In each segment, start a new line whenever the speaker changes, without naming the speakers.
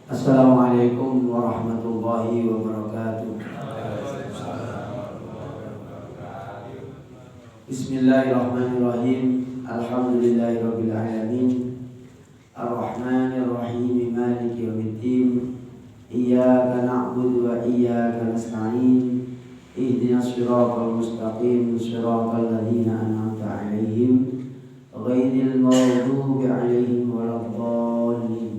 Assalamualaikum warahmatullahi wabarakatuh. Bismillahirrahmanirrahim. Alhamdulillahirabbil alamin. Arrahmanirrahim. Maliki yaumiddin. Iyyaka na'budu wa iyyaka nasta'in. Ihdinas siratal mustaqim, siratal ladzina an'amta 'alaihim ghairil maghdubi 'alaihim waladdallin.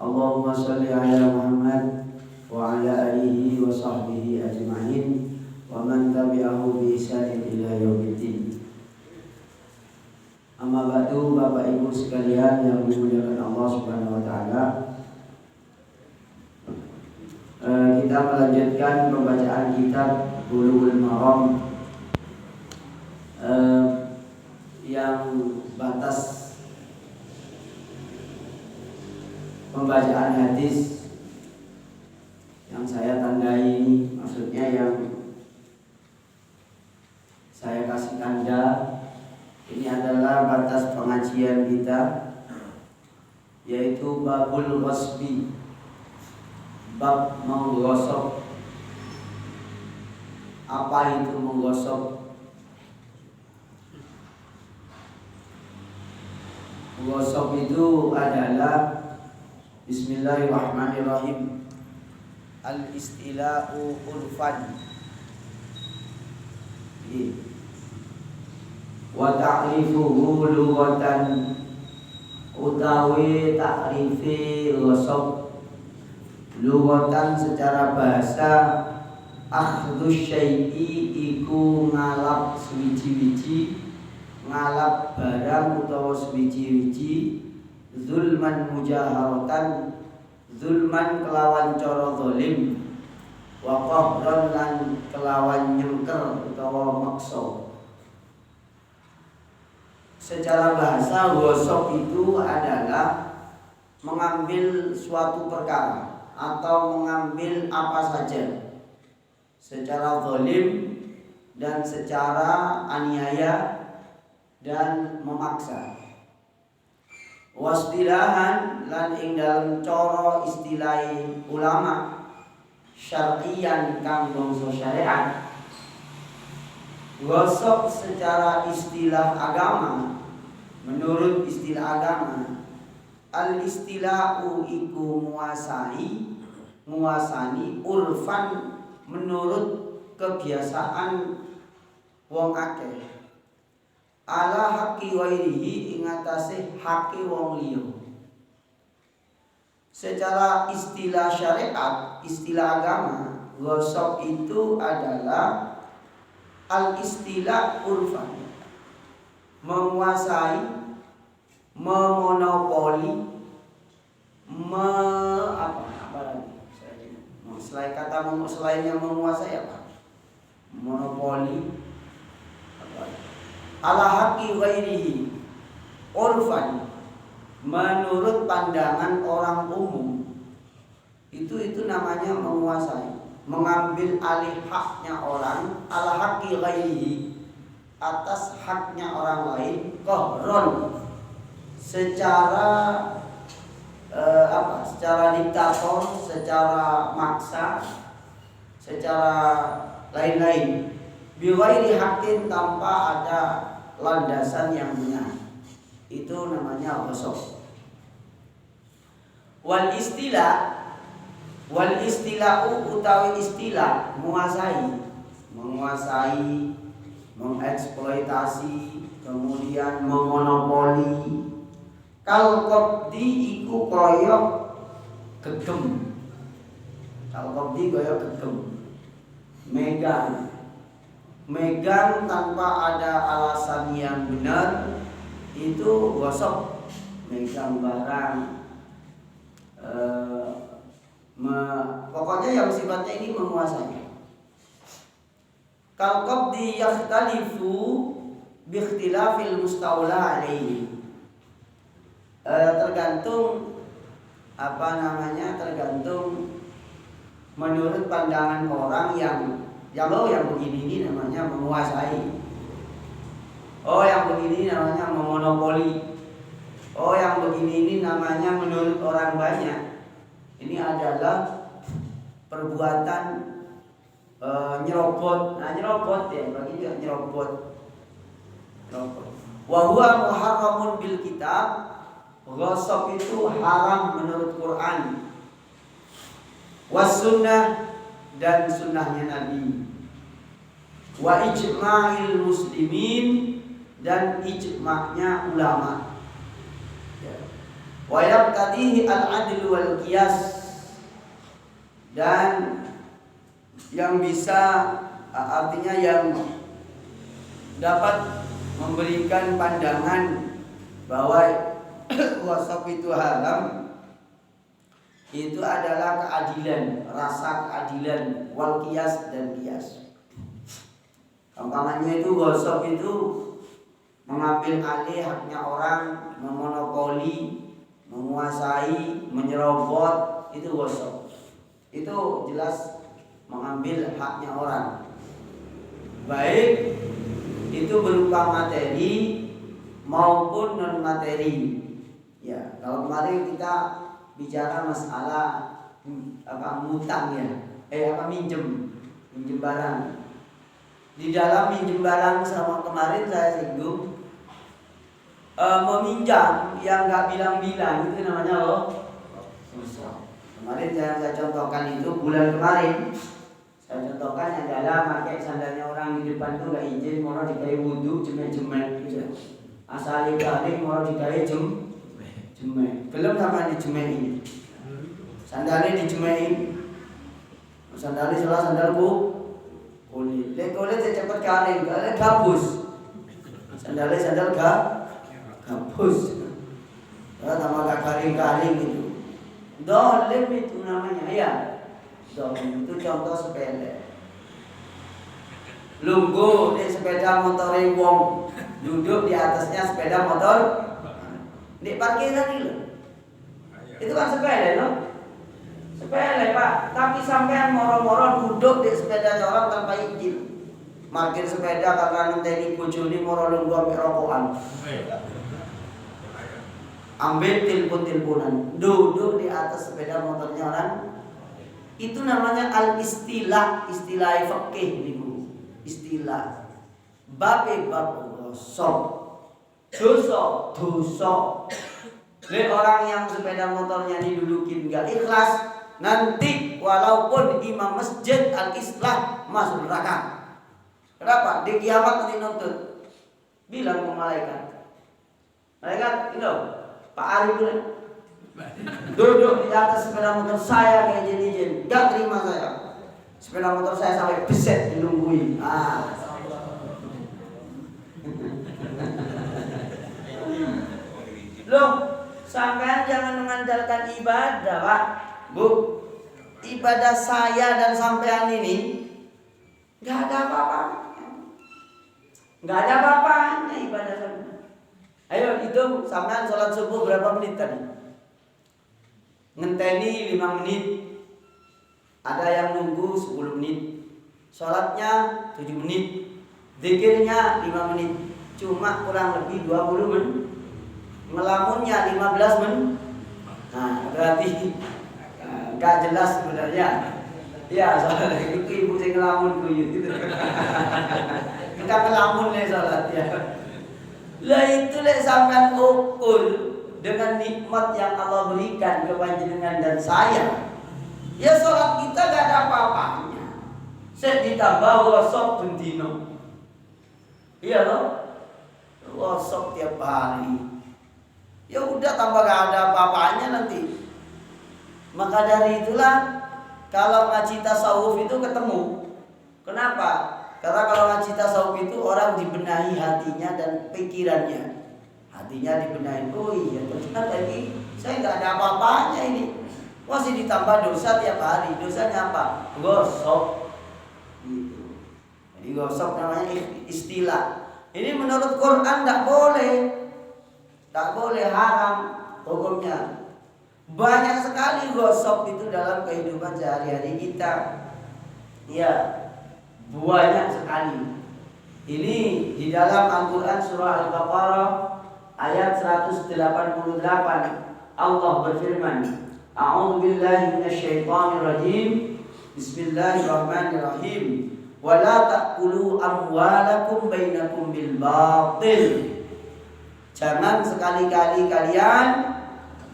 Allahumma shalli ala Muhammad wa ala alihi wa sahbihi ajma'in wa man tabi'ahu bi ihsanin ila yaumiddin. Amma ba'du, Bapak Ibu sekalian yang dimuliakan Allah Subhanahu wa taala. Kita melanjutkan pembacaan kitab Bulughul Maram yang batas pembacaan hadis yang saya tandai ini, maksudnya yang saya kasih tanda ini adalah batas pengajian kita, yaitu babul wasbi, bab menggosok. Apa itu menggosok? Menggosok itu adalah Bismillahirrahmanirrahim. Al-istila'u urfan wa ta'rifuhu lughatan, utawi ta'rifi ghosok lughatan secara bahasa. Akhdus syai'i iku ngalap swiji-wiji, ngalap barang utawa swiji-wiji. Zulman mujaharatan, zulman kelawan cara zalim, wa qahran lan kelawan nyengker utawa maksa. Secara bahasa, gosok itu adalah mengambil suatu perkara atau mengambil apa saja secara zalim dan secara aniaya dan memaksa. Wastilahan lan ing dalem cara istilahi ulama syar'iyan kang bangsa syariat, gosok secara istilah agama, menurut istilah agama, al-istila'u iku muasani urfan, menurut kebiasaan wong akeh, ala haqi wairihi, ing atase haqi wong liya. Secara istilah syariat, istilah agama, gosok itu adalah al-istilah urfan, menguasai, memonopoli, selain kata selainnya menguasai apa? Monopoli, ala haqi ghairihi urfan, menurut pandangan orang umum. Itu namanya menguasai, mengambil alih haknya orang, ala haqi ghairihi, atas haknya orang lain, qahron, secara secara diktator, secara maksa, secara lain-lain, bi ghairi haqqin, tanpa ada landasan yang benar. Itu namanya ghosok. Wal istila'u utawi istilah menguasai, mengeksploitasi, kemudian memonopoli. Kal qabdi iku koyok gegem. Kal qabdi koyok gegem, megang tanpa ada alasan yang benar, itu gosok. Megang barang, pokoknya yang sifatnya ini menguasai. Kal qabdi yakhtalifu bi ikhtilafil mustawla alaihi, tergantung tergantung menurut pandangan orang yang begini ini namanya menguasai. Oh, yang begini namanya memonopoli. Oh, yang begini ini namanya menurut orang banyak. Ini adalah perbuatan nyerobot. Nah, nyerobot ya, bagi juga nyerobot. Wa huwa muharramun bil kitab. Ghasab itu haram menurut Quran. Was sunnah, dan sunnahnya Nabi. Wa ijma'il muslimin, dan ijma'nya ulama. Wa yaqtadihi al-adl wal qiyas, dan yang bisa artinya yang dapat memberikan pandangan bahwa ghasab itu haram, itu adalah keadilan, rasa keadilan, wal qiyas, dan qiyas. Gampangnya itu ghasab itu mengambil alih haknya orang, memonopoli, menguasai, menyerobot, itu ghasab. Itu jelas mengambil haknya orang. Baik itu berupa materi maupun non materi. Ya, kalau kemarin kita bicara masalah ngutang ya, minjem barang. Di dalam minjem barang sama kemarin saya singgung, meminjam yang nggak bilang-bilang itu namanya susah. Kemarin saya contohkan itu bulan kemarin. Saya contohkan adalah pakai sandalnya orang di depan itu nggak izin, mau dikai wudhu jemek-jemek gitu. Asal balik mau dikai jemek. Belum sama dijemekin. Sandalnya dijemekin. Sandalnya salah sandalku kulit. Kulit saya cepat garing, kalian gabus. Sandal gabus. Sama gak garing-garing itu. Dolim itu namanya ya. Dolim itu contoh sepele. Lungguh di sepeda motor wong, duduk di atasnya sepeda motor. Di parkiran itu. Itu kan sepele loh. Sepele Pak, tapi sampean moro-moro duduk di sepeda orang tanpa izin. Parkir sepeda karena ngenteni bojone moro lungguh ambek rokokan. Ambil telepon-teleponan, duduk di atas sepeda motornya orang. Itu namanya al-istilah, istilah fikih niku. Istilah. Bab ghasab. Dosa. Lihat orang yang sepeda motornya didudukin gak ikhlas, nanti walaupun imam masjid al-islah masuk neraka. Kenapa? Di kiamat nanti nuntut. Bilang ke malaikat. Malaikat, ini Pak Arif duduk di atas sepeda motor saya kayak jin, gak terima saya. Sepeda motor saya sampai beset dilungguin. Loh, sampean jangan mengandalkan ibadah, Pak. Bu, ibadah saya dan sampean ini enggak ada apa-apanya. Enggak ada apa-apanya ibadah sampean. Ayo hitung sampean sholat subuh berapa menit tadi? Ngenteni 5 menit. Ada yang nunggu 10 menit. Sholatnya 7 menit. Zikirnya 5 menit. Cuma kurang lebih 20 menit. Ngelamunnya 15 menit. Nah, berarti enggak jelas sebenarnya. Ya, soalnya itu ibu sing ngelamun kuyu gitu. Kita ngelamun nih salat ya. Lah itu lek sampean ukur dengan nikmat yang Allah berikan kepada jenengan dan saya. Ya salat kita enggak ada apa-apanya. Set ditambah wasop bendino. Iya loh. Wasop tiap hari. Ya udah tambah gak ada apa-apanya nanti. Maka dari itulah kalau ngaji tasawuf itu ketemu. Kenapa? Karena kalau ngaji tasawuf itu orang dibenahi hatinya dan pikirannya. Hatinya dibenahi. Oh iya, ternyata ini saya gak ada apa-apanya ini. Masih ditambah dosa tiap hari. Dosanya apa? Gosok. Gitu. Jadi gosok namanya istilah. Ini menurut Quran gak boleh. Tak boleh, haram hukumnya. Banyak sekali gosok itu dalam kehidupan sehari-hari kita. Ya, banyak sekali. Ini di dalam Al-Quran surah Al-Baqarah ayat 188. Allah berfirman, A'udzu billahi minasyaitonir rajim. Bismillahirrahmanirrahim. Wala ta'kulu amwalakum bainakum bil batil. Jangan sekali-kali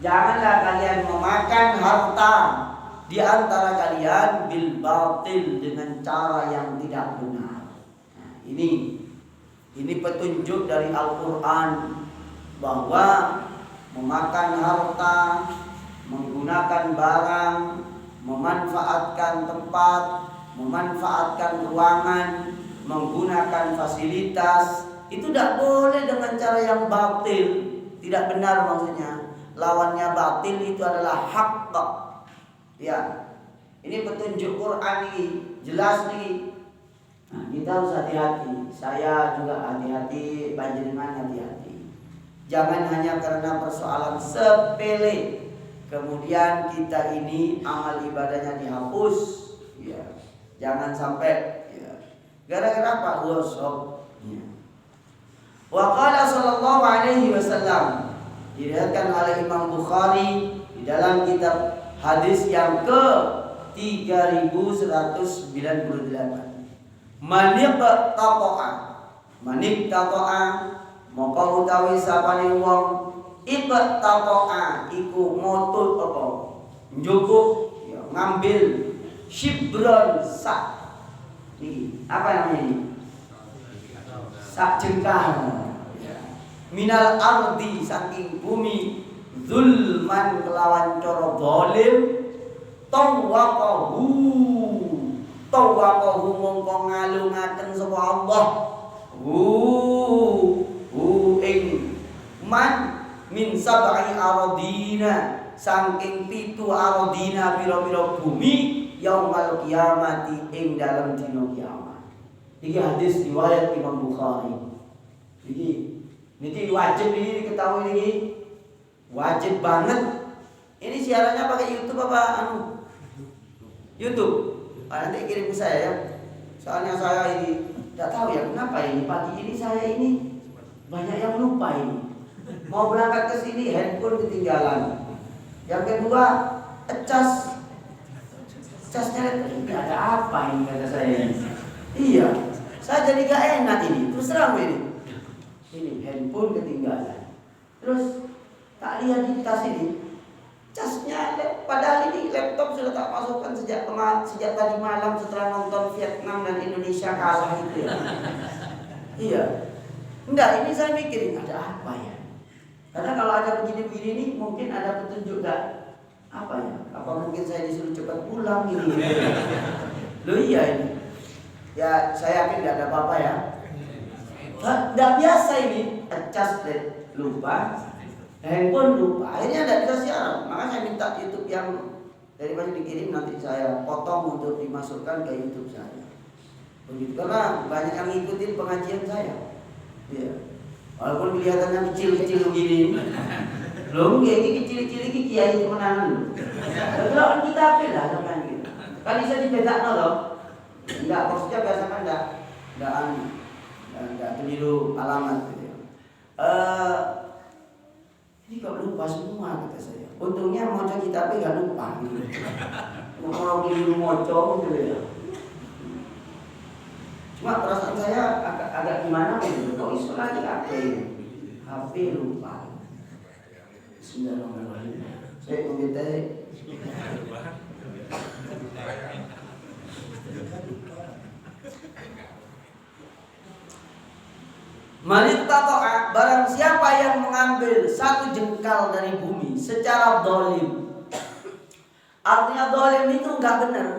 janganlah kalian memakan harta di antara kalian bil batil, dengan cara yang tidak benar. Nah, ini petunjuk dari Al-Qur'an bahwa memakan harta, menggunakan barang, memanfaatkan tempat, memanfaatkan ruangan, menggunakan fasilitas, itu tidak boleh dengan cara yang batil, tidak benar maksudnya. Lawannya batil itu adalah hak. Ya, ini petunjuk Quran nih, jelas nih. Nah, kita harus hati-hati. Saya juga hati-hati, panjenengan hati-hati. Jangan hanya karena persoalan sepele kemudian kita ini amal ibadahnya dihapus. Ya, jangan sampai. Ya. Gara-gara apa? Gosok. Ya. Wa qala sallallahu alaihi wasallam, diriwayatkan oleh Imam Bukhari di dalam kitab hadis yang ke 3198. Manik taqa'a maka utawi sapane wong iqtaqa'a iku motut apa njupuk ya, ngambil shibron sak. Niki apa namanya ini? Sak jengkal. Minal ardi saking bumi, zulman kelawan cara zalim, tawaqahu mongko ngalungaken sapa Allah ing man min sab'i aradina saking 7 aradina pira-pira bumi yaumul kiamati ing dalem dina kiamat. Iki hadis riwayat Imam Bukhari. Ini wajib ini diketahui ini. Wajib banget. Ini siarannya pakai YouTube apa YouTube? Nanti kirim ke saya ya. Soalnya saya ini tidak tahu ya kenapa ini pagi ini saya ini banyak yang lupa ini. Mau berangkat ke sini handphone ketinggalan. Yang kedua, casnya ini ada apa ini kata saya. Iya. Saya jadi gak enak ini. Terus terang ini. Ini handphone ketinggalan. Terus tak lihat di tas ini, casnya, padahal ini laptop sudah tak masukkan sejak tadi malam setelah nonton Vietnam dan Indonesia kalah itu ya. Iya. Enggak, ini saya mikirin ada apa ya? Karena kalau ada begini-begini ini mungkin ada petunjuk gak? Apa ya? Apa mungkin saya disuruh cepat pulang ini? Loh iya ini. Ya saya yakin gak ada apa-apa ya. Tidak biasa ini, cas lupa, handphone lupa, akhirnya tidak bisa siaran. Makanya saya minta YouTube yang daripada dikirim nanti saya potong untuk dimasukkan ke YouTube saya. Begitu, karena banyak yang ngikutin pengajian saya. Ya. Walaupun kelihatannya kecil-kecil begini, belum ini kecil-kecil ini kiai kemenangan. Kalau kita apa lah sama gitu. Kan bisa dicetak loh. Enggak, maksudnya biasa kan enggak keliru alamat gitu ya. Ini kok lupa semua kata saya. Untungnya moco kitabnya enggak lupa gitu. Kalau keliru moco gitu ya. Cuma perasaan saya agak gimana gitu. Kok isu lagi HP ini? HP lupa. Bismillahirrahmanirrahim. Saya meminta Manittaqa'a, barang siapa yang mengambil satu jengkal dari bumi secara zalim. Artinya zalim itu enggak benar,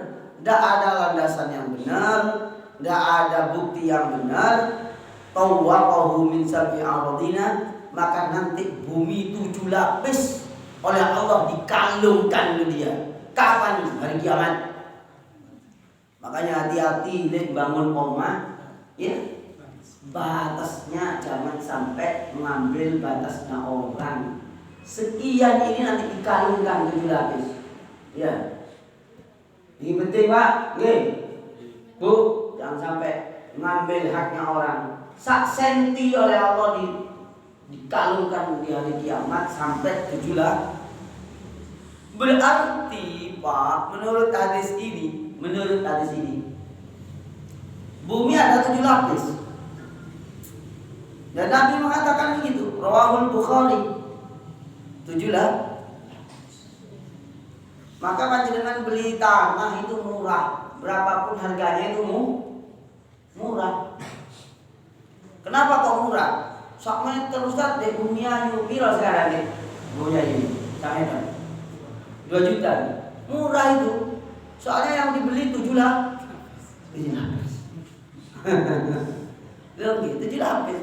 enggak ada landasan yang benar, enggak ada bukti yang benar. Tawaqahu min sab'i aradina, maka nanti bumi 7 lapis oleh Allah dikalungkan ke dia. Kapan? Hari kiamat. Makanya hati-hati nek bangun omah, ya. Batasnya jangan sampai mengambil batasnya orang. Sekian ini nanti dikalungkan 7 lapis. Ya. Ini penting Pak. Nih. Bu, jangan sampai mengambil haknya orang. Sak senti oleh Allah dikalungkan di hari kiamat sampai 7 lapis. Berarti Pak, menurut hadis ini, bumi ada 7 lapis. Dan Nabi mengatakan begitu. Rawahul Bukhari. 7 lapis. Maka panjenengan beli tanah itu murah, berapapun harganya itu murah. Kenapa kok murah? Sama terus di dunia piro sekarang nih? Dunia ini, sampai 2 juta. Murah itu. Soalnya yang dibeli 7 lapis. 7 lapis. Lebih 7 lapis.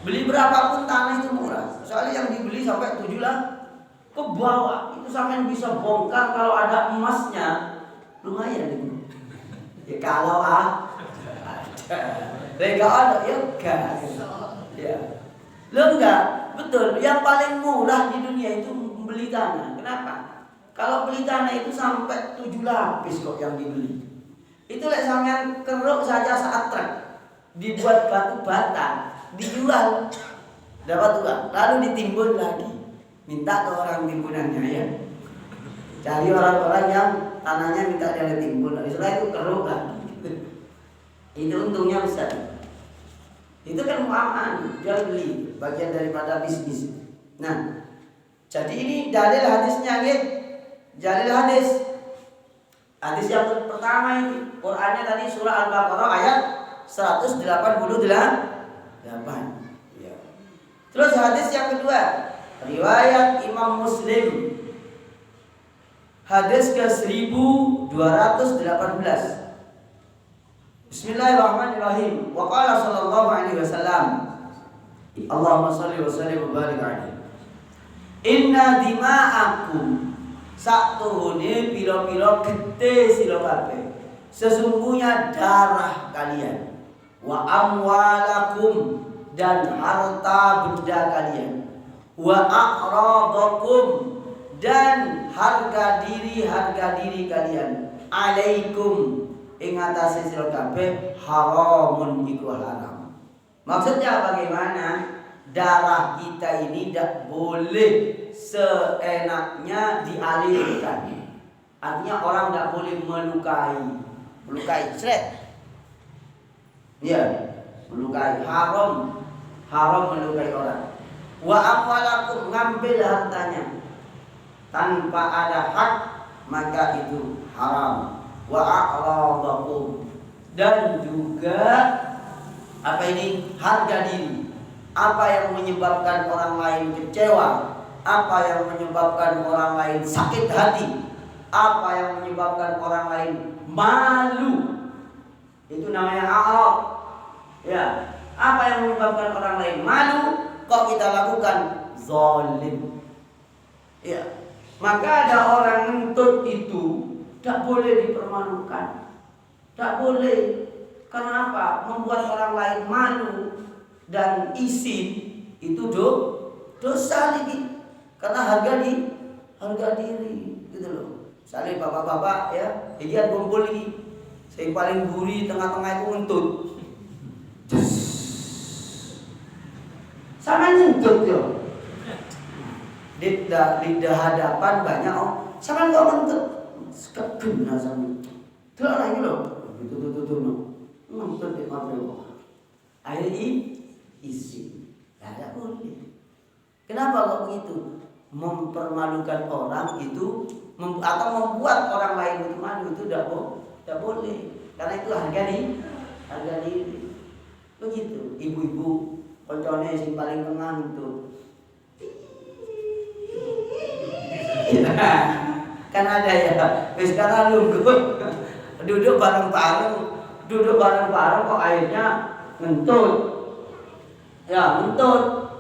Beli berapapun tanah itu murah. Soalnya yang dibeli sampai 7 lapis. Ke bawah itu sampai bisa bongkar kalau ada emasnya, lumayan itu. Ya kalau ada, ada ya enggak. Ya, lo enggak betul. Yang paling murah di dunia itu membeli tanah. Kenapa? Kalau beli tanah itu sampai 7 lapis kok yang dibeli. Itu lek sampean keruk saja saat truk, dibuat batu bata, dijual, dapat uang, lalu ditimbun lagi. Minta ke orang timpunannya ya. Cari orang-orang yang tanahnya minta dia timbun. Setelah itu keruk lagi. Itu untungnya besar. Itu kan muamalah, jual beli, bagian daripada bisnis. Nah, jadi ini dalil hadisnya ya. Dalil hadis. Hadis yang pertama ini, Qur'annya tadi surah Al-Baqarah ayat 188. Ya. Terus hadis yang kedua, riwayat Imam Muslim, hadis ke 1218. Bismillahirrahmanirrahim. Wa qala sallallahu alaihi wasallam, Allahumma shalli wa sallim wa barik alaihi. Inna dima'akum, saktuhune pira-pira gede sira kabeh, sesungguhnya darah kalian, wa amwalakum, dan harta benda kalian, wa a'radakum, dan harga diri kalian, alaikum, ing atase sira kabeh, haramun iku haram. Maksudnya bagaimana? Darah kita ini tidak boleh seenaknya dialirkan. Artinya orang tidak boleh melukai, seret. Ya, melukai, haram melukai orang. Wa amwalakum, ngambil hartanya tanpa ada hak, maka itu haram. Wa a'radakum, dan juga apa ini? Harga diri. Apa yang menyebabkan orang lain kecewa, apa yang menyebabkan orang lain sakit hati, apa yang menyebabkan orang lain malu, itu namanya a'rad. Ya, apa yang menyebabkan orang lain malu kok kita lakukan? Zalim. Ya, maka ada orang nuntut itu tidak boleh dipermalukan, tidak boleh. Karena apa? Membuat orang lain malu dan isin itu dosa lagi. Karena harga diri gitu loh. Misalnya bapak-bapak ya, dia kumpul lagi. Saya paling buri tengah-tengah itu untut. Sama nuntut yo. Di hadapan banyak sama enggak nuntut. Kegena sama. Tuh lagi loh. Tuh. Nuntut di mana? Akhirnya isi, tidak boleh. Kenapa kok begitu? Mempermalukan orang itu atau membuat orang lain itu malu itu tidak boleh. Karena itu harga diri. Begitu. Ibu-ibu koncone sing paling kengang itu. Kan ada ya. Wis karena nunggu duduk bareng-bareng kok akhirnya ngentut. Ya, ngentut.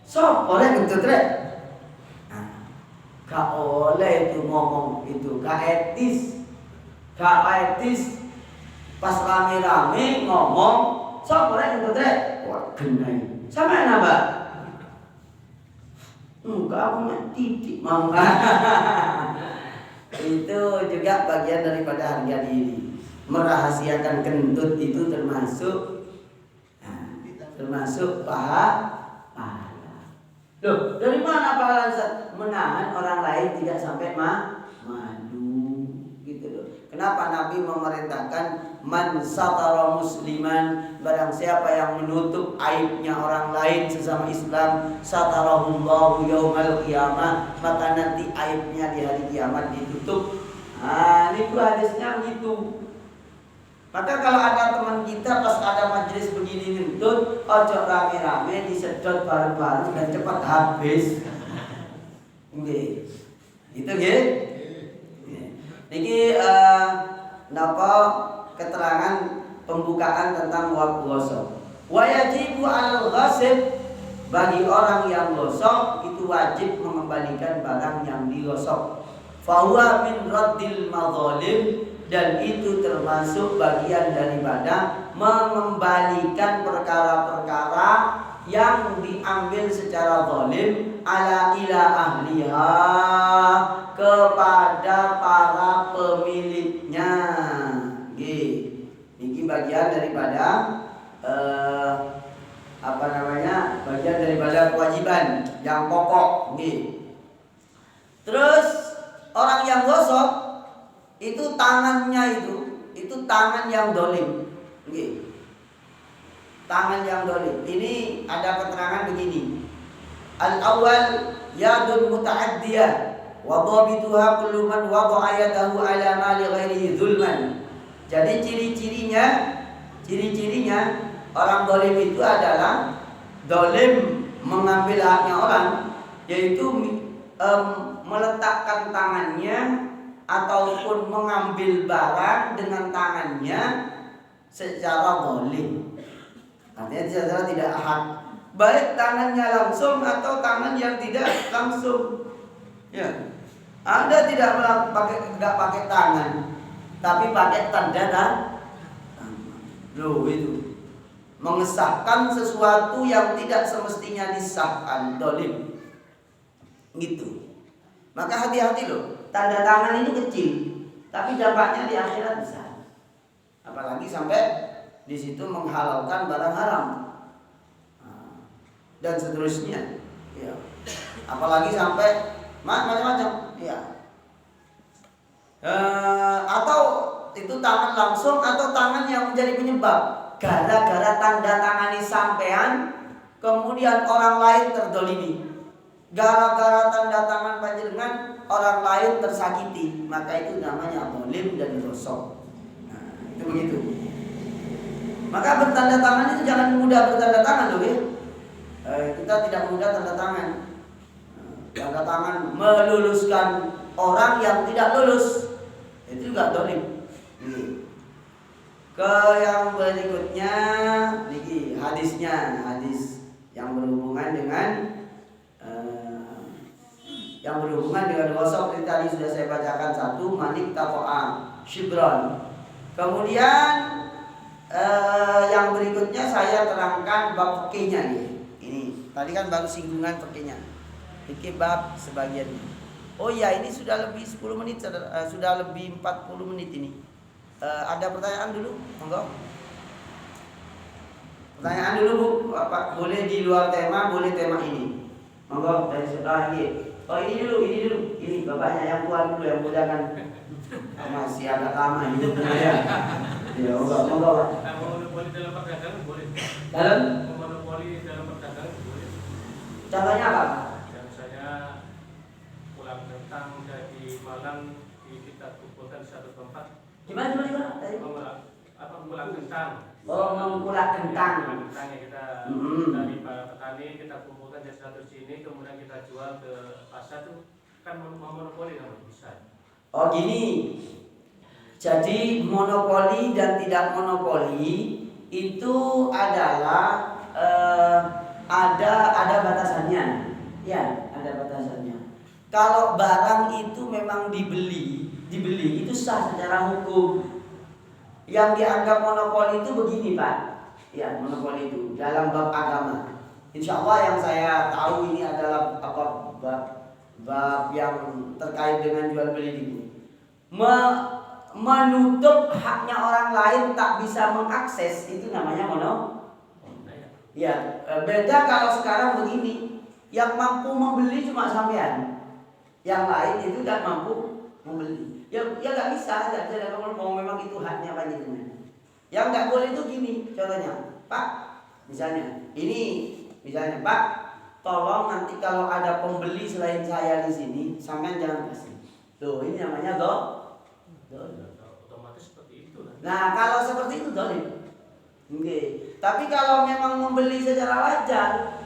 So, boleh ngentut rek? Gak oleh itu ngomong itu, gak etis. Pas rame-rame ngomong, so boleh ngentut rek? Wah, genai. Sama apa? Enggak, aku mah titik mau. Itu juga bagian daripada harga diri. Merahasiakan kentut itu termasuk pahala. Loh, dari mana pahala Ustaz? Menahan orang lain tidak sampai malu gitu loh. Kenapa Nabi memerintahkan man satara musliman, barang siapa yang menutup aibnya orang lain sesama Islam, satarahullahu yaumal qiyamah, maka nanti aibnya di hari kiamat ditutup. Nah, itu hadisnya gitu. Maka kalau ada teman kita pas ada majelis begini ngentut, ojo rame-rame disedot bareng-bareng dan cepat habis. Nggih. Itu nggih. Niki napa keterangan pembukaan tentang wab gosok. Wa yajibu 'alal ghasib, bagi orang yang gosok itu wajib mengembalikan barang yang digosok. Fa huwa min raddil madzalim, dan itu termasuk bagian daripada mengembalikan perkara-perkara yang diambil secara zalim ala ila ahliha, kepada para pemiliknya. Ini bagian daripada bagian daripada kewajiban yang pokok. Terus orang yang gosok itu tangannya itu tangan yang dolim. Tangan yang dolim. Ini ada keterangan begini. Al-awwal yadun muta'addiyah wa dhabituha kullu man wada'a yadahu ala mali ghairihi zulman. Jadi ciri-cirinya orang dolim itu adalah dolim mengambil haknya orang, yaitu meletakkan tangannya ataupun mengambil barang dengan tangannya secara zalim. Artinya secara tidak hak, baik tangannya langsung atau tangan yang tidak langsung. Ya, Anda tidak pakai tangan, tapi pakai tanda tangan. Loh, itu mengesahkan sesuatu yang tidak semestinya disahkan, zalim. Gitu. Maka hati-hati loh. Tanda tangan ini kecil, tapi dampaknya di akhirat besar. Apalagi sampai di situ menghalalkan barang haram dan seterusnya. Ya. Apalagi sampai macam-macam. Ya. Atau itu tangan langsung atau tangan yang menjadi penyebab. Gara-gara tanda tangani sampean, kemudian orang lain terdolimi. Gara-gara tanda tangan panjenengan orang lain tersakiti, maka itu namanya zalim dan gosok. Nah, itu begitu. Maka bertanda tangan itu jangan mudah bertanda tangan loh ya. Kita tidak mudah tanda tangan. Tanda tangan meluluskan orang yang tidak lulus, itu juga zalim. Ke yang berikutnya, niki hadisnya, hadis yang berhubungan dengan gosok. Tadi sudah saya bacakan satu, manik takoa shibron. Kemudian yang berikutnya saya terangkan bab fikihnya nih. Ini tadi kan baru singgungan fikihnya. Fikih bab sebagian. Oh ya, ini sudah lebih 10 menit, sudah lebih 40 menit ini. Ada pertanyaan dulu, monggo. Pertanyaan dulu Bu, apa boleh di luar tema, boleh tema ini. Monggo dari sebelah ini. Oh ini dulu, ini bapaknya yang tua dulu, yang muda kan masih agak lama hidupnya ya. Ya, monggo.
Monopoli dalam perdagangan boleh. Monopoli dalam perdagangan boleh.
Contohnya apa?
Yang saya pulang tentang dari Malang kita kumpulkan di satu tempat.
Gimana?
Pulang kentang.
Oh, mengkulak kentang.
Kentangnya kita dari para petani kita kumpulkan di satu sini, kemudian kita jual ke pasar tuh kan monopoli namanya bisa.
Oh gini. Jadi monopoli dan tidak monopoli itu adalah ada batasannya. Ya, ada batasannya. Kalau barang itu memang dibeli itu sah secara hukum. Yang dianggap monopoli itu begini Pak. Ya, monopoli itu dalam bab agama. Insya Allah yang saya tahu ini adalah bab yang terkait dengan jual beli itu. Menutup haknya orang lain tak bisa mengakses, itu namanya monopoli. Ya, beda kalau sekarang begini. Yang mampu membeli cuma sampean. Yang lain itu tidak mampu membeli. Ya nggak bisa, kalau mau memang itu haknya panjenengan. Yang nggak boleh itu gini, contohnya, Pak, misalnya, Pak, tolong nanti kalau ada pembeli selain saya di sini, sampean jangan kasih. Tuh, ini namanya dolim.
Otomatis seperti itu kan.
Nah, kalau seperti itu dolim. Oke. Tapi kalau memang membeli secara wajar,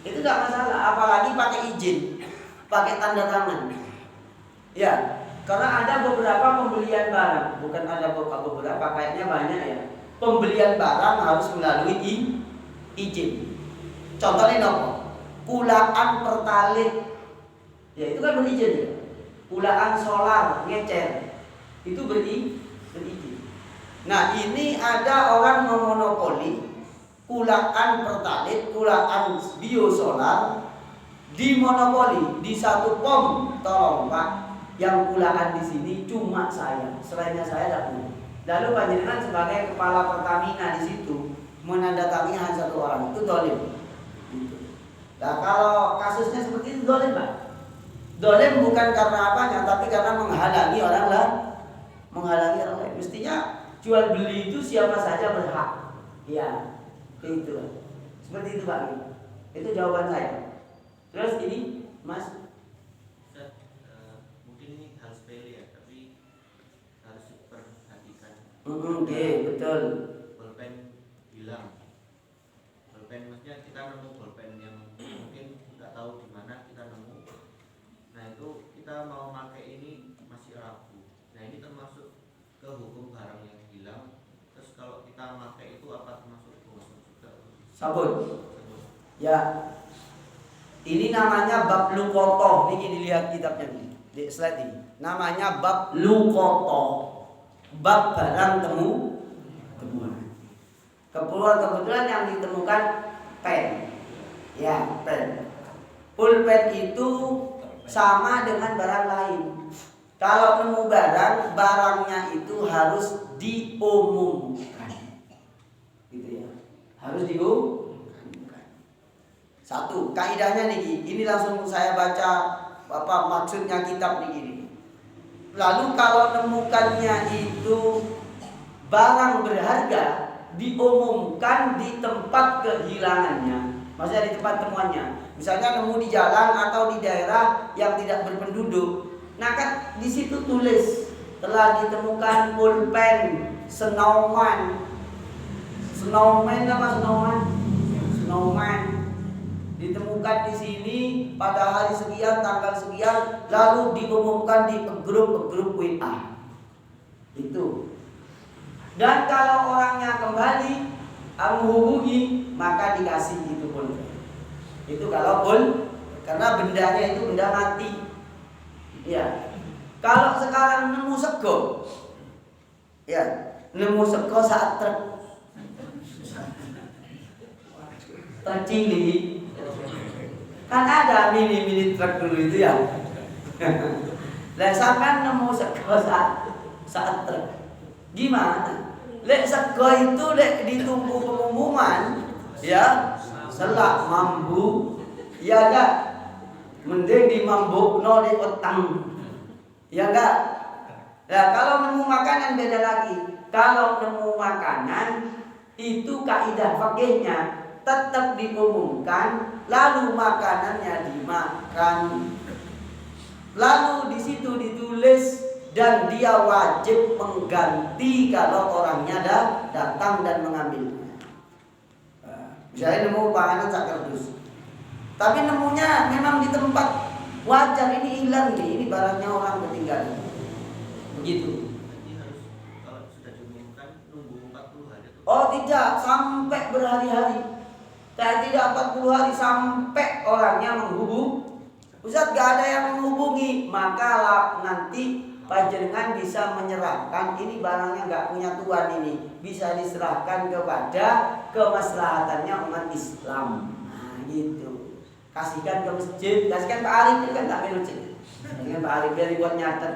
itu tidak masalah. Apalagi pakai izin, pakai tanda tangan. Ya, karena ada beberapa pembelian barang, bukan ada beberapa, kayaknya banyak ya. Pembelian barang harus melalui izin. Contohnya nopo, kulaan pertalite, ya itu kan berizin ya. Kulaan solar, ngecer, itu berizin. Nah ini ada orang memonopoli kulaan pertalite, kulaan biosolar, dimonopoli di satu pom. Tolong Pak, yang kulaan di sini cuma saya, selainnya saya tidak punya. Lalu panjenengan sebagai kepala Pertamina di situ menandatangani hanya satu orang, itu dolim. Nah kalau kasusnya seperti itu dolim Pak. Dolim bukan karena apanya, tapi karena menghalangi orang lain. Mestinya jual beli itu siapa saja berhak. Ya, itu. Seperti itu Pak. Itu jawaban saya. Terus ini, Mas.
Mungkin ini hal sepele ya, tapi harus diperhatikan.
Oke, betul.
Bolpen hilang. Bolpen maksudnya kita nemu bolpen yang mungkin nggak tahu di mana kita nemu. Nah itu kita mau pakai ini masih ragu. Nah ini termasuk ke hukum barang yang hilang. Terus kalau kita pakai itu apa termasuk juga?
Sabun. Ya. Ini namanya bab lukotoh. Ini dilihat kitabnya nih, di slide ini. Namanya bab lukotoh. Bab barang temuan. Kebetulan yang ditemukan pen. Ya, pen. Pulpen itu sama dengan barang lain. Kalau nemu barang, barangnya itu harus diumumkan. Gitu ya. Harus diumumkan. Satu, kaidahnya nih, ini langsung saya baca apa maksudnya kitab nih gini. Lalu kalau nemukannya itu barang berharga, diumumkan di tempat kehilangannya. Maksudnya di tempat temuannya. Misalnya nemu di jalan atau di daerah yang tidak berpenduduk. Nah kan di situ tulis telah ditemukan pulpen Snowman. Ditemukan di sini pada hari sekian, tanggal sekian, lalu diumumkan di grup WA. Itu. Dan kalau orangnya kembali menghubungi, maka dikasih itu pulpen. Itu kalau karena bendanya itu benda mati. Ya. Kalau sekarang nemu sego, ya, nemu sego saat tercili, kan ada mini truk dulu itu ya. Lah sampean nemu sego saat truk, gimana? Lek sego itu lek ditunggu pengumuman, ya. Selak mambu, ya enggak? Mending dimambukno di utang, ya enggak? Nah kalau nemu makanan beda lagi. Kalau nemu makanan itu kaidah fikihnya tetap diumumkan, lalu makanannya dimakan, lalu di situ ditulis dan dia wajib mengganti kalau orangnya datang dan mengambilnya. Misalnya nemu panganan sak kardus, tapi nemunya memang di tempat wajar, ini hilang nih, ini barangnya orang ketinggalan. Begitu.
Jadi harus kalau sudah diumumkan nunggu 40 hari.
Oh tidak, sampai berhari-hari. Tidak 40 hari sampai orangnya menghubung. Ustaz gak ada yang menghubungi, maka nanti panjenengan bisa menyerahkan ini barangnya gak punya tuan ini, bisa diserahkan kepada kemaslahatannya umat Islam. Nah gitu. Kasihkan ke masjid, kasihkan Pak Arif, itu kan tak masjid. Dengan Pak Arif biar buat nyatet.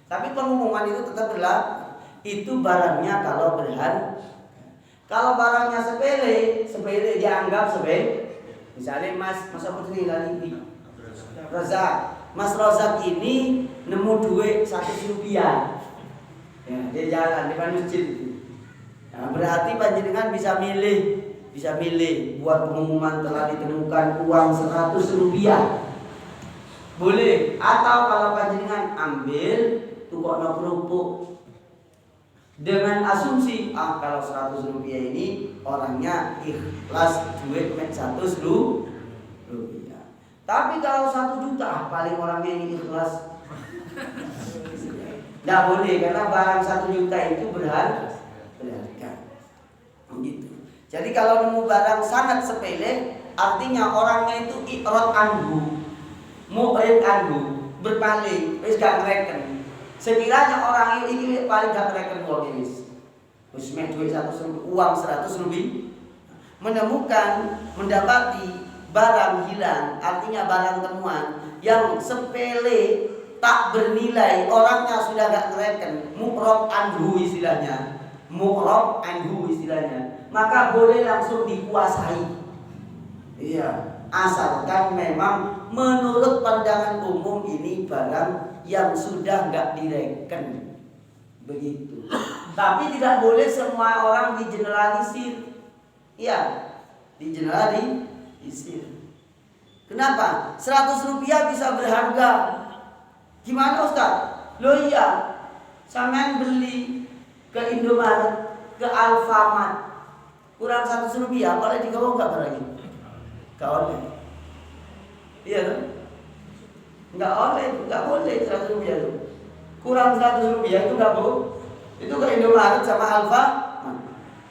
Tapi pengumuman itu tetap berlaku. Itu barangnya kalau berharga. Kalau barangnya sepele dianggap sepele. Misalnya Mas apa tadi lagi? Razak. Mas Razak ini nemu duit 100 rupiah. Ya, dia jalan di depan masjid. Nah, berarti panjenengan bisa milih buat pengumuman telah ditemukan uang 100 rupiah. Boleh. Atau kalau panjenengan ambil tukokno kerupuk dengan asumsi kalau 100 rupiah ini orangnya ikhlas duit 100 rupiah. Tapi kalau 1 juta paling orangnya ini ikhlas. Tidak boleh karena barang 1 juta itu berharga. Begitu. Jadi kalau nemu barang sangat sepele, artinya orangnya itu i'rad anhu, mu'rid anhu, berpaling, wis gak ngereken. Sekiranya orang ini paling gak ngereken wong ini. Wis mek duit 100 rupiah, uang 100 rupiah, mendapati barang hilang, artinya barang temuan yang sepele, tak bernilai, orangnya sudah gak ngereken, mu'rad anhu istilahnya. Maka boleh langsung dikuasai. Iya, asalkan memang menurut pandangan umum ini barang yang sudah nggak direken, begitu. Tapi tidak boleh semua orang digeneralisir. Iya, digeneralisir. Kenapa? 100 rupiah bisa berharga. Gimana Ustaz? Loh iya, sampean beli ke Indomaret, ke Alfamart, kurang 100 rupiah, boleh digawa nggak berarti? Nggak boleh. Iya kan? Nggak boleh 100 rupiah itu. Kurang 100 rupiah itu nggak boleh. Itu ke Indomaret sama Alfamart.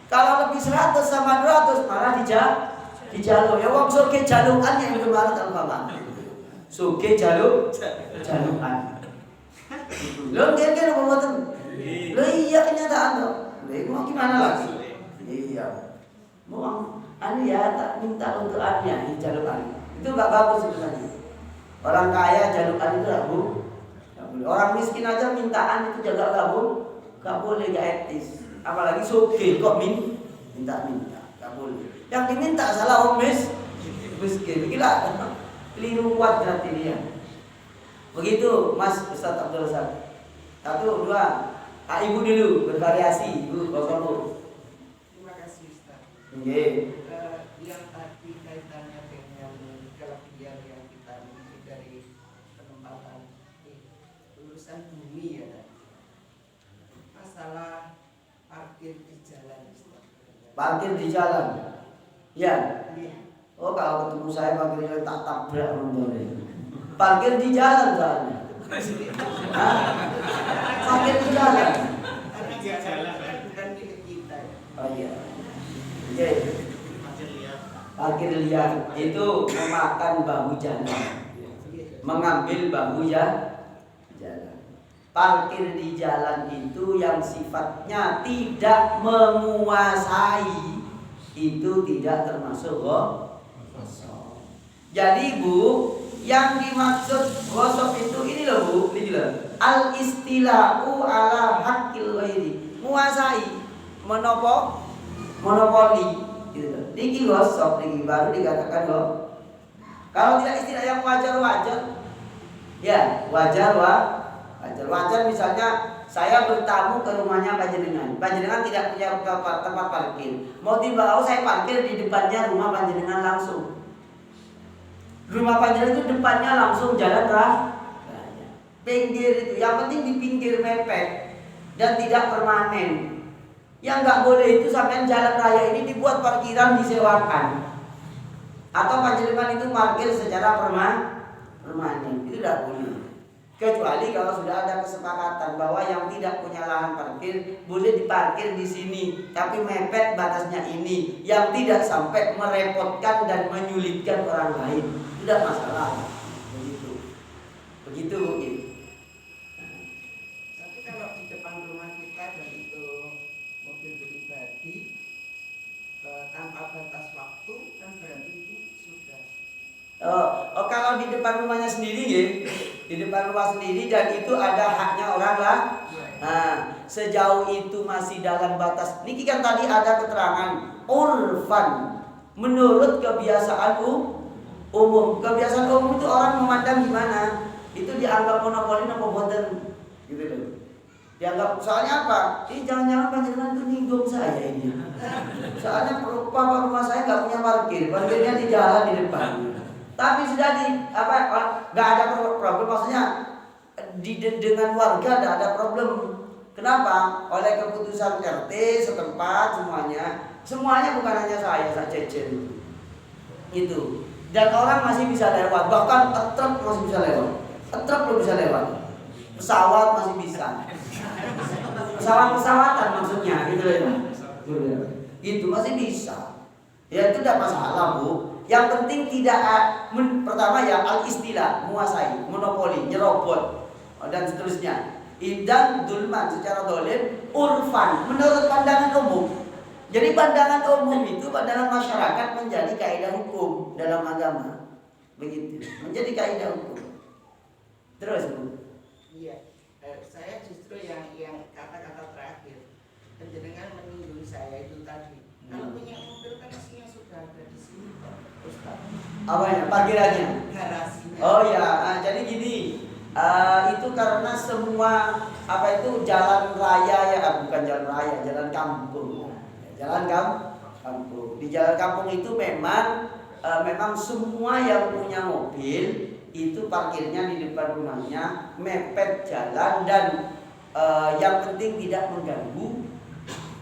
Kalau lebih 100 sama 200 malah dijaluk. Ya wong soge jalukan yang Indomaret Alfamart. Soge jalukan. Lo kira-kira ngomong lo iya kenyataan lo. Mau gimana lagi? Iya. Mau ya tak minta untuk annya jalukan. Itu nggak bagus sebenarnya. Orang kaya jalukan itu abu. Orang miskin aja mintaan itu jaga gabung, nggak boleh, nggak etis. Apalagi soge kok minta, nggak boleh. Yang diminta salah om miskin. Gila, keliru kuadrat ini ya. Begitu Mas Ustaz Abdul Razak. 1, 2. Ibu dulu bervariasi, Ibu, Bapak Bu.
Terima kasih Ustaz.
Nggih.
Yang tadi kaitannya dengan kelebihan yang kita miliki dari penempatan lulusan bumi ya tadi. Masalah parkir di jalan Ustaz.
Parkir di jalan. Ya.
Iya.
Oh, kalau ketemu saya parkir di jalan tak tabrak motornya. Parkir di jalan soalnya. Parkir di jalan.
Karena jalan bukan milik kita ya.
Oh iya. Oke. Parkir liar itu memakan bahu jalan. Mengambil bahu jalan. Parkir di jalan itu yang sifatnya tidak menguasai, itu tidak termasuk gosok. Jadi Bu, yang dimaksud gosok itu ini loh Bu, ini loh. Al-istilahu ala haqqil ghairi. Menguasai, monopoli gitu. Niki gosok, niki baru dikatakan loh. Kalau tidak istilah yang wajar. Ya, wajar misalnya saya bertamu ke rumahnya Panjenengan tidak punya tempat parkir. Mau dibawa saya parkir di depannya rumah Panjenengan langsung. Rumah Panjenengan itu depannya langsung jalan raya. Pinggir itu, yang penting di pinggir mepet dan tidak permanen. Yang nggak boleh itu sampai jalan raya ini dibuat parkiran disewakan. Atau Panjenengan itu parkir secara permanen, itu tidak boleh. Kecuali kalau sudah ada kesepakatan bahwa yang tidak punya lahan parkir boleh diparkir di sini, tapi mepet batasnya ini, yang tidak sampai merepotkan dan menyulitkan orang lain, tidak masalah. Begitu mungkin.
Tapi kalau di depan rumah kita dan itu mobil pribadi tanpa batas waktu kan berarti itu sudah.
Kalau di depan rumahnya sendiri ya, di depan rumah sendiri dan itu ada haknya orang lah. Nah, sejauh itu masih dalam batas. Niki kan tadi ada keterangan urfan, menurut kebiasaan umum. Kebiasaan umum itu orang memandang gimana? Itu dianggap monopoli apa boten gitu loh. Dianggap soalnya apa? Jangan-jangan panjenengan itu ninggung saya ini. Soalnya rumah saya nggak punya parkirnya di jalan di depan. Tapi sudah nggak ada problem, maksudnya dengan warga tidak ada problem. Kenapa? Oleh keputusan RT setempat semuanya bukan hanya saya Cecen itu. Dan orang masih bisa lewat, bahkan truk masih bisa lewat. Truk belum bisa lewat. Pesawat masih bisa. Pesawat-pesawatan maksudnya gitu ya. Itu masih bisa. Ya itu tidak masalah, Bu. Yang penting tidak pertama ya al-istilah, menguasai, monopoli, nyerobot dan seterusnya. Dan dulman secara dolim, urfan menurut pandangan umum. Jadi pandangan umum itu pandangan masyarakat menjadi kaidah hukum dalam agama. Begitu. Menjadi kaidah hukum. Terus, Bu.
Iya. Saya justru yang kata-kata terakhir penjenengan menyinggung saya itu tadi. Kalau punya mobil kan mestinya sudah ada di sini, Ustaz.
Apa ya? Parkirannya?
Garasinya.
Oh ya, jadi gini. Itu karena semua jalan raya ya, bukan jalan raya, jalan kampung. Jalan kampung. Di jalan kampung itu memang semua yang punya mobil itu parkirnya di depan rumahnya, mepet jalan dan yang penting tidak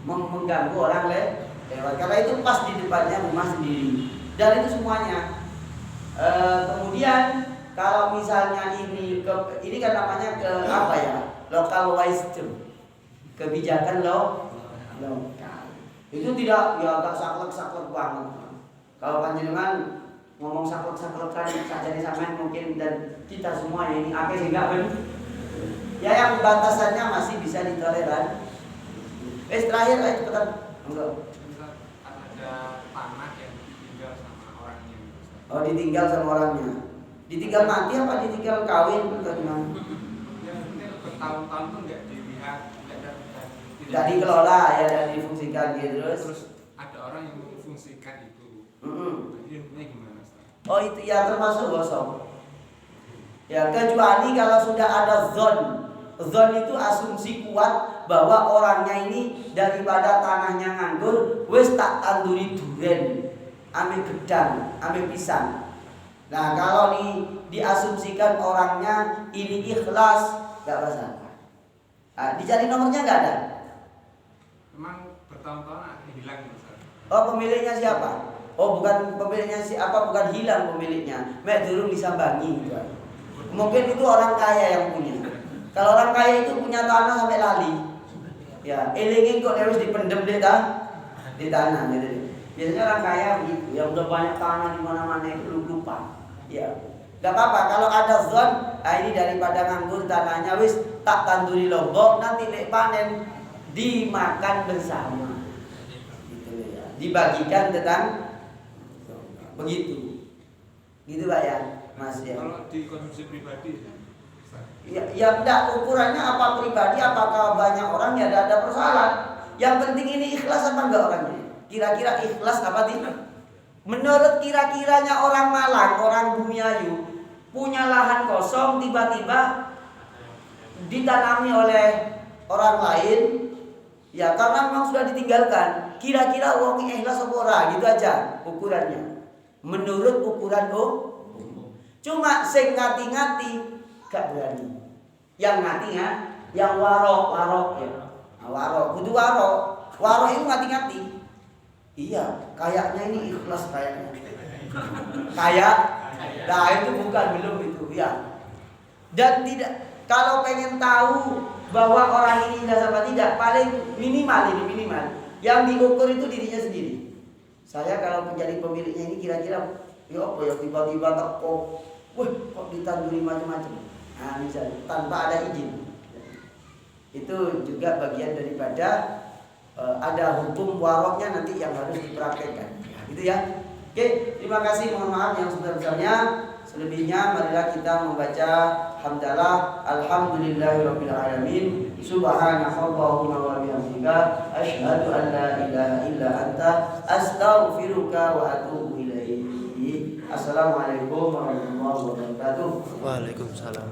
mengganggu orang lewat. Karena itu pas di depannya rumah sendiri. Dan itu semuanya. Kemudian kalau misalnya ini kan namanya local wisdom, kebijakan lokal. Itu tidak ya agak saklek banget. Kalau panjenengan ngomong saklek-saklekan saja sampean mungkin dan kita semua ini sehingga ya yang batasannya masih bisa ditoleran. Terakhir cepetan. Enggak.
Ada tanah yang ditinggal sama orangnya.
Oh, ditinggal sama orangnya. Ditinggal mati apa ditinggal kawin atau gimana?
Ya mungkin bertahun-tahun tuh nggak dilihat,
tidak dikelola ya dan difungsikan gitu
terus ada orang yang memfungsikan itu. Jadi intinya gimana?
Oh itu ya termasuk gosong. Ya kecuali kalau sudah ada zon itu asumsi kuat bahwa orangnya ini daripada tanahnya nganggur, wis tak tanduri duren, ame gedang, ame pisang. Nah kalau diasumsikan orangnya ini ikhlas, nggak masalah. Nah, dicari nomornya nggak ada.
Memang bertahun-tahun hilang misalnya.
Oh pemiliknya siapa? Oh bukan pemiliknya bukan hilang pemiliknya. Mek durung disambangi gitu. Mungkin itu orang kaya yang punya. Kalau orang kaya itu punya tanah sampai lali. Ya, elingin kok harus dipendem di tanah gitu. Biasanya orang kaya begitu, yang udah banyak tanah di mana-mana itu lupa. Ya. Gak apa-apa kalau ada zon, ini daripada nganggur tanahnya wis tak tanduri lombok, nanti lek panen dimakan bersama. Gitu ya. Dibagikan tentang begitu. Gitu Pak ya, Mas ya.
Kalau di konsumsi pribadi
ya enggak, ukurannya apa pribadi apakah banyak orang ya ada persoalan. Yang penting ini ikhlas apa enggak orangnya. Kira-kira ikhlas apa tidak? Menurut kira-kiranya orang Malang, orang Bumiayu punya lahan kosong tiba-tiba ditanami oleh orang lain, ya karena memang sudah ditinggalkan. Kira-kira wong ikhlas apa ora, gitu aja ukurannya. Menurut ukuran cuma sing ngati-ngati gak berani. Yang ngati ya, yang warok ya. Nah, warok, kudu warok. Warok itu ngati-ngati. Iya, kayaknya ini ikhlas kayaknya. Kayak, nah itu bukan belum itu, ya. Dan tidak, kalau pengen tahu bahwa orang ini ikhlas apa tidak, paling minimal. Yang diukur itu dirinya sendiri. Saya kalau menjadi pemiliknya ini kira-kira, ya apa ya tiba-tiba teko, wah kok ditanduri macam-macam. Nah misalnya tanpa ada izin. Itu juga bagian daripada ada hukum waroknya nanti yang harus dipraktekkan. Gitu ya. Oke, terima kasih, mohon maaf yang sebesar-besarnya. Selebihnya marilah kita membaca hamdalah alhamdulillahirabbil alamin subhanakallahumma wa bihamdika asyhadu an la ilaha illa anta astaghfiruka wa atubu ilaik. Assalamualaikum warahmatullahi wabarakatuh.
Waalaikumsalam.